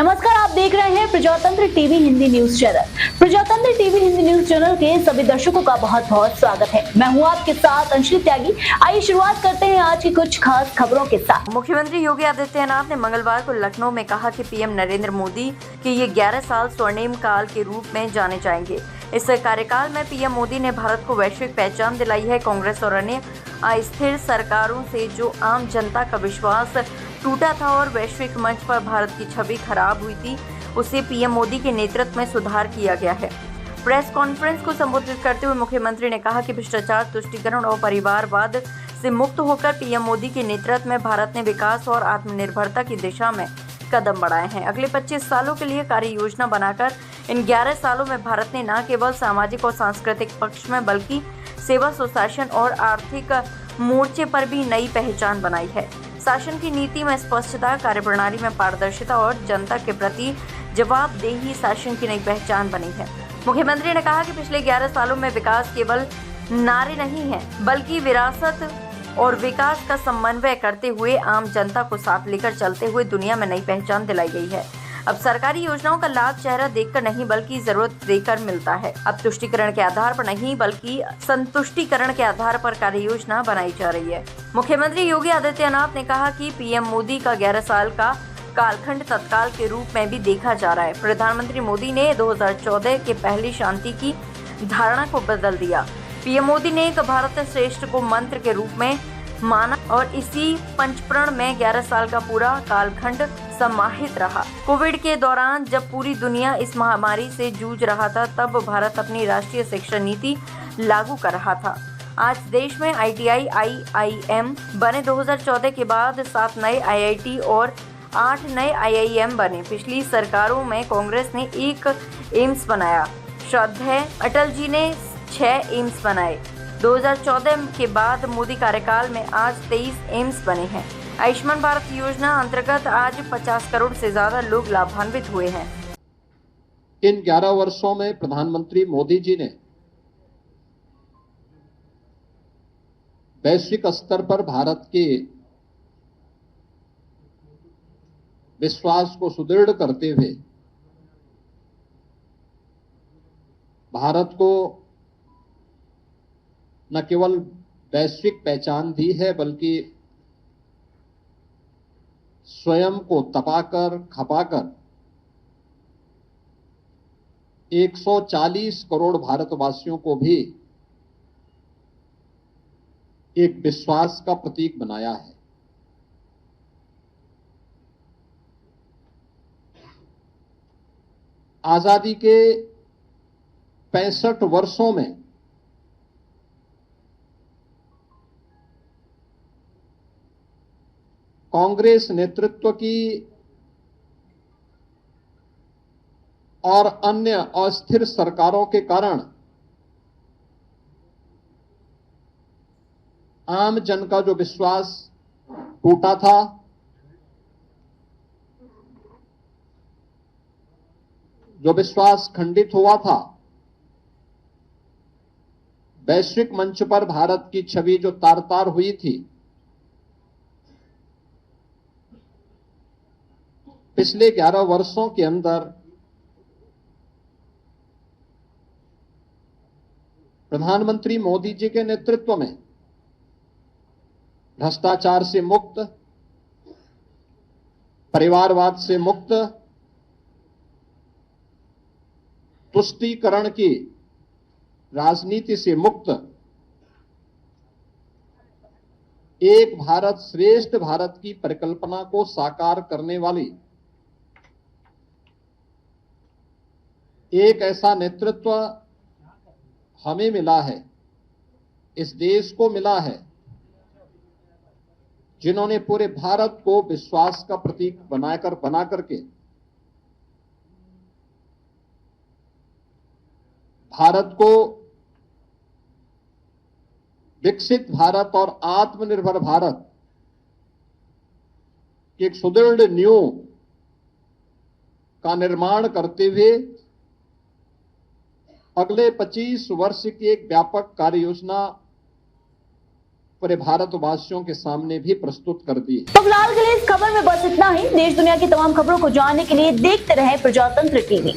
नमस्कार, आप देख रहे हैं प्रजातंत्र टीवी हिंदी न्यूज चैनल। प्रजातंत्र टीवी हिंदी न्यूज चैनल के सभी दर्शकों का बहुत बहुत स्वागत है। मैं हूं आपके साथ अंशुल त्यागी। आइए शुरुआत करते हैं आज की कुछ खास खबरों के साथ। मुख्यमंत्री योगी आदित्यनाथ ने मंगलवार को लखनऊ में कहा कि पीएम नरेंद्र मोदी के ये 11 साल स्वर्णिम काल के रूप में जाने जाएंगे। इस कार्यकाल में पीएम मोदी ने भारत को वैश्विक पहचान दिलाई है। कांग्रेस और अन्य अस्थिर सरकारों से जो आम जनता का विश्वास टूटा था और वैश्विक मंच पर भारत की छवि खराब हुई थी, उसे पीएम मोदी के नेतृत्व में सुधार किया गया है। प्रेस कॉन्फ्रेंस को संबोधित करते हुए मुख्यमंत्री ने कहा कि भ्रष्टाचार, तुष्टीकरण और परिवारवाद से मुक्त होकर पीएम मोदी के नेतृत्व में भारत ने विकास और आत्मनिर्भरता की दिशा में कदम बढ़ाए हैं। अगले 25 सालों के लिए कार्य योजना बनाकर इन 11 सालों में भारत ने न केवल सामाजिक और सांस्कृतिक पक्ष में बल्कि सेवा, सुशासन और आर्थिक मोर्चे पर भी नई पहचान बनाई है। शासन की नीति में स्पष्टता, कार्यप्रणाली में पारदर्शिता और जनता के प्रति जवाबदेही शासन की नई पहचान बनी है। मुख्यमंत्री ने कहा कि पिछले 11 सालों में विकास केवल नारे नहीं है, बल्कि विरासत और विकास का समन्वय करते हुए आम जनता को साथ लेकर चलते हुए दुनिया में नई पहचान दिलाई गई है। अब सरकारी योजनाओं का लाभ चेहरा देखकर नहीं बल्कि जरूरत देकर मिलता है। अब तुष्टीकरण के आधार पर नहीं बल्कि संतुष्टीकरण के आधार पर कार्य योजना बनाई जा रही है। मुख्यमंत्री योगी आदित्यनाथ ने कहा कि पीएम मोदी का 11 साल का कालखंड तत्काल के रूप में भी देखा जा रहा है। प्रधानमंत्री मोदी ने 2014 के पहली शांति की धारणा को बदल दिया। पीएम मोदी ने एक भारत श्रेष्ठ को मंत्र के रूप में माना और इसी पंचप्रण में 11 साल का पूरा कालखंड समाहित रहा। कोविड के दौरान जब पूरी दुनिया इस महामारी से जूझ रहा था, तब भारत अपनी राष्ट्रीय शिक्षा नीति लागू कर रहा था। आज देश में ITI, IIM बने। 2014 के बाद 7 नए IIT और 8 नए IIM बने। पिछली सरकारों में कांग्रेस ने 1 एम्स बनाया। श्रद्धेय अटल जी ने 6 एम्स बनाए। 2014 के बाद मोदी कार्यकाल में आज 23 एम्स बने हैं। आयुष्मान भारत योजना अंतर्गत आज 50 करोड़ से ज्यादा लोग लाभान्वित हुए हैं। इन 11 वर्षों में प्रधानमंत्री मोदी जी ने वैश्विक स्तर पर भारत के विश्वास को सुदृढ़ करते हुए भारत को न केवल वैश्विक पहचान दी है, बल्कि स्वयं को तपाकर खपाकर 140 करोड़ भारतवासियों को भी एक विश्वास का प्रतीक बनाया है। आजादी के 65 वर्षों में कांग्रेस नेतृत्व की और अन्य अस्थिर सरकारों के कारण आम जन का जो विश्वास टूटा था, जो विश्वास खंडित हुआ था, वैश्विक मंच पर भारत की छवि जो तार-तार हुई थी, पिछले 11 वर्षों के अंदर प्रधानमंत्री मोदी जी के नेतृत्व में भ्रष्टाचार से मुक्त, परिवारवाद से मुक्त, तुष्टीकरण की राजनीति से मुक्त, एक भारत श्रेष्ठ भारत की परिकल्पना को साकार करने वाली एक ऐसा नेतृत्व हमें मिला है, इस देश को मिला है, जिन्होंने पूरे भारत को विश्वास का प्रतीक बना करके भारत को विकसित भारत और आत्मनिर्भर भारत की एक सुदृढ़ नींव का निर्माण करते हुए अगले 25 वर्ष की एक व्यापक कार्य योजना पूरे भारतवासियों के सामने भी प्रस्तुत कर दी है। तो फिलहाल के लिए इस खबर में बस इतना ही। देश दुनिया की तमाम खबरों को जानने के लिए देखते रहें प्रजातंत्र टीवी।